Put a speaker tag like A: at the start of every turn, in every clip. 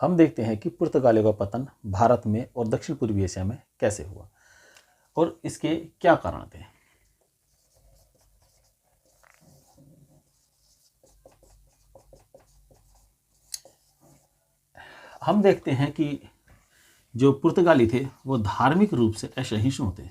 A: हम देखते हैं कि पुर्तगालियों का पतन भारत में और दक्षिण पूर्वी एशिया में कैसे हुआ और इसके क्या कारण थे। हम देखते हैं कि जो पुर्तगाली थे वो धार्मिक रूप से असहिष्णु थे।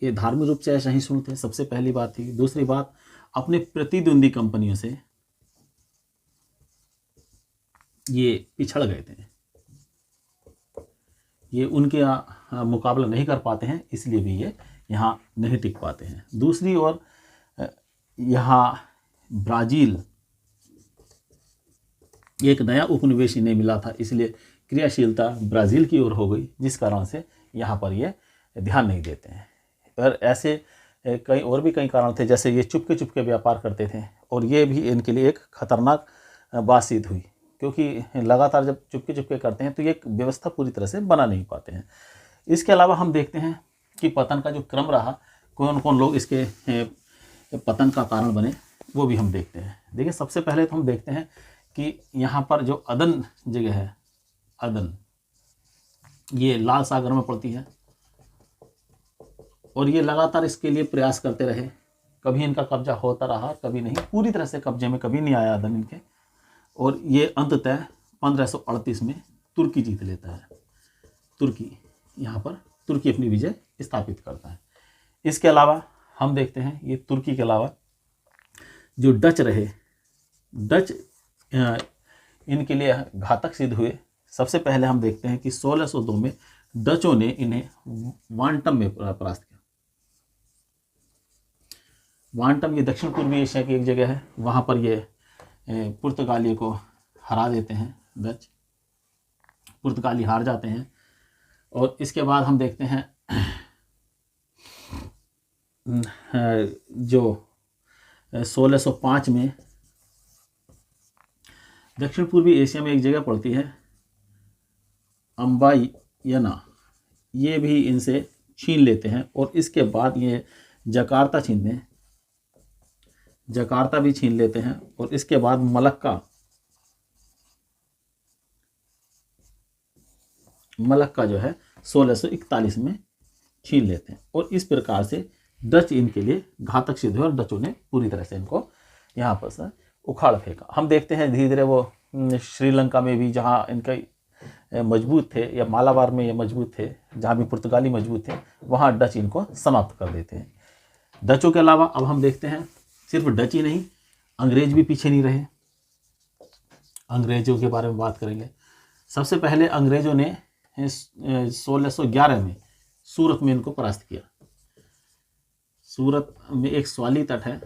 A: ये धार्मिक रूप से असहिष्णु थे, सबसे पहली बात थी। दूसरी बात, अपने प्रतिद्वंदी कंपनियों से ये पिछड़ गए थे, ये उनके मुकाबला नहीं कर पाते हैं, इसलिए भी ये यहाँ नहीं टिक पाते हैं। दूसरी ओर यहाँ ब्राज़ील एक नया उपनिवेश इन्हें मिला था, इसलिए क्रियाशीलता ब्राज़ील की ओर हो गई, जिस कारण से यहाँ पर ये ध्यान नहीं देते हैं। और ऐसे कई और भी कई कारण थे, जैसे ये चुपके चुपके व्यापार करते थे और ये भी इनके लिए एक खतरनाक बात सिद्ध हुई, क्योंकि लगातार जब चुपके चुपके करते हैं तो ये एक व्यवस्था पूरी तरह से बना नहीं पाते हैं। इसके अलावा हम देखते हैं कि पतन का जो क्रम रहा, कौन कौन लोग इसके पतन का कारण बने, वो भी हम देखते हैं। देखिए, सबसे पहले तो हम देखते हैं कि यहाँ पर जो अदन जगह है, अदन ये लाल सागर में पड़ती है और ये लगातार इसके लिए प्रयास करते रहे। कभी इनका कब्जा होता रहा, कभी नहीं, पूरी तरह से कब्जे में कभी नहीं आया अदन इनके। और ये अंततः 1538 में तुर्की जीत लेता है। तुर्की, यहाँ पर तुर्की अपनी विजय स्थापित करता है। इसके अलावा हम देखते हैं, ये तुर्की के अलावा जो डच रहे, डच इनके लिए घातक सिद्ध हुए। सबसे पहले हम देखते हैं कि 1602 में डचों ने इन्हें वांटम में परास्त किया। वांटम ये दक्षिण पूर्वी एशिया की एक जगह है, वहाँ पर ये पुर्तगालियों को हरा देते हैं डच। पुर्तगाली हार जाते हैं। और इसके बाद हम देखते हैं जो 1605 में दक्षिण पूर्वी एशिया में एक जगह पड़ती है अम्बायना, ये भी इनसे छीन लेते हैं। और इसके बाद ये जकार्ता छीनते हैं, जकार्ता भी छीन लेते हैं। और इसके बाद मलक्का जो है 1641 में छीन लेते हैं। और इस प्रकार से डच इनके लिए घातक सिद्ध हुए और डचों ने पूरी तरह से इनको यहाँ पर से उखाड़ फेंका। हम देखते हैं धीरे धीरे वो श्रीलंका में भी, जहाँ इनके मजबूत थे, या मालाबार में ये मजबूत थे, जहाँ भी पुर्तगाली मजबूत थे, वहाँ डच इनको समाप्त कर देते हैं। डचों के अलावा अब हम देखते हैं सिर्फ डच ही नहीं, अंग्रेज भी पीछे नहीं रहे। अंग्रेजों के बारे में बात करेंगे। सबसे पहले अंग्रेजों ने 1611 में सूरत में इनको परास्त किया। सूरत में एक स्वाली तट है,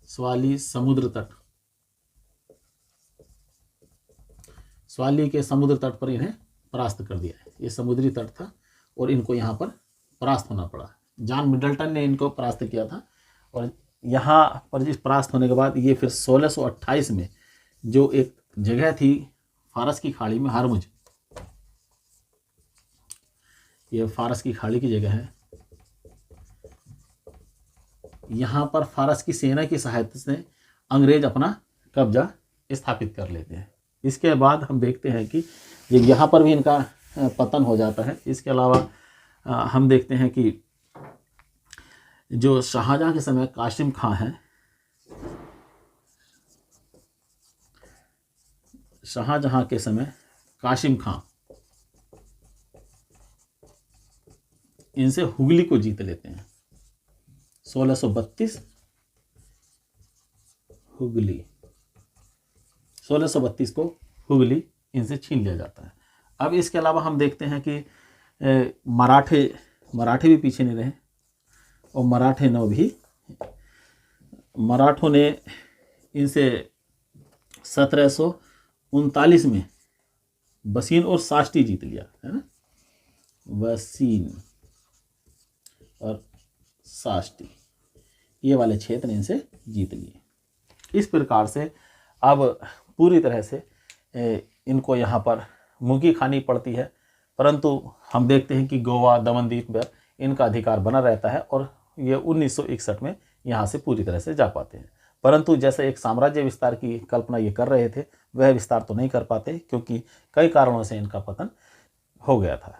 A: स्वाली समुद्र तट, स्वाली के समुद्र तट पर इन्हें परास्त कर दिया है। ये समुद्री तट था और इनको यहाँ पर परास्त होना पड़ा। जॉन मिडल्टन ने इनको परास्त किया था। और यहाँ पर जिस परास्त होने के बाद ये फिर 1628 में जो एक जगह थी फारस की खाड़ी में, हरमुज, ये फारस की खाड़ी की जगह है, यहाँ पर फारस की सेना की सहायता से अंग्रेज अपना कब्जा स्थापित कर लेते हैं। इसके बाद हम देखते हैं कि यहाँ पर भी इनका पतन हो जाता है। इसके अलावा हम देखते हैं कि जो शाहजहां के समय कासिम खां हैं, शाहजहां के समय कासिम खां इनसे हुगली को जीत लेते हैं। 1632 हुगली, 1632 को हुगली इनसे छीन लिया जाता है। अब इसके अलावा हम देखते हैं कि मराठे भी पीछे नहीं रहे। और मराठों ने इनसे 1739 में बसीन और साष्टी जीत लिया, है ना, बसीन और साष्टी, ये वाले क्षेत्र इनसे जीत लिए। इस प्रकार से अब पूरी तरह से इनको यहाँ पर मुंगी खानी पड़ती है, परंतु हम देखते हैं कि गोवा, दमन द्वीप पर इनका अधिकार बना रहता है और ये 1961 में यहाँ से पूरी तरह से जा पाते हैं। परंतु जैसे एक साम्राज्य विस्तार की कल्पना ये कर रहे थे, वह विस्तार तो नहीं कर पाते, क्योंकि कई कारणों से इनका पतन हो गया था।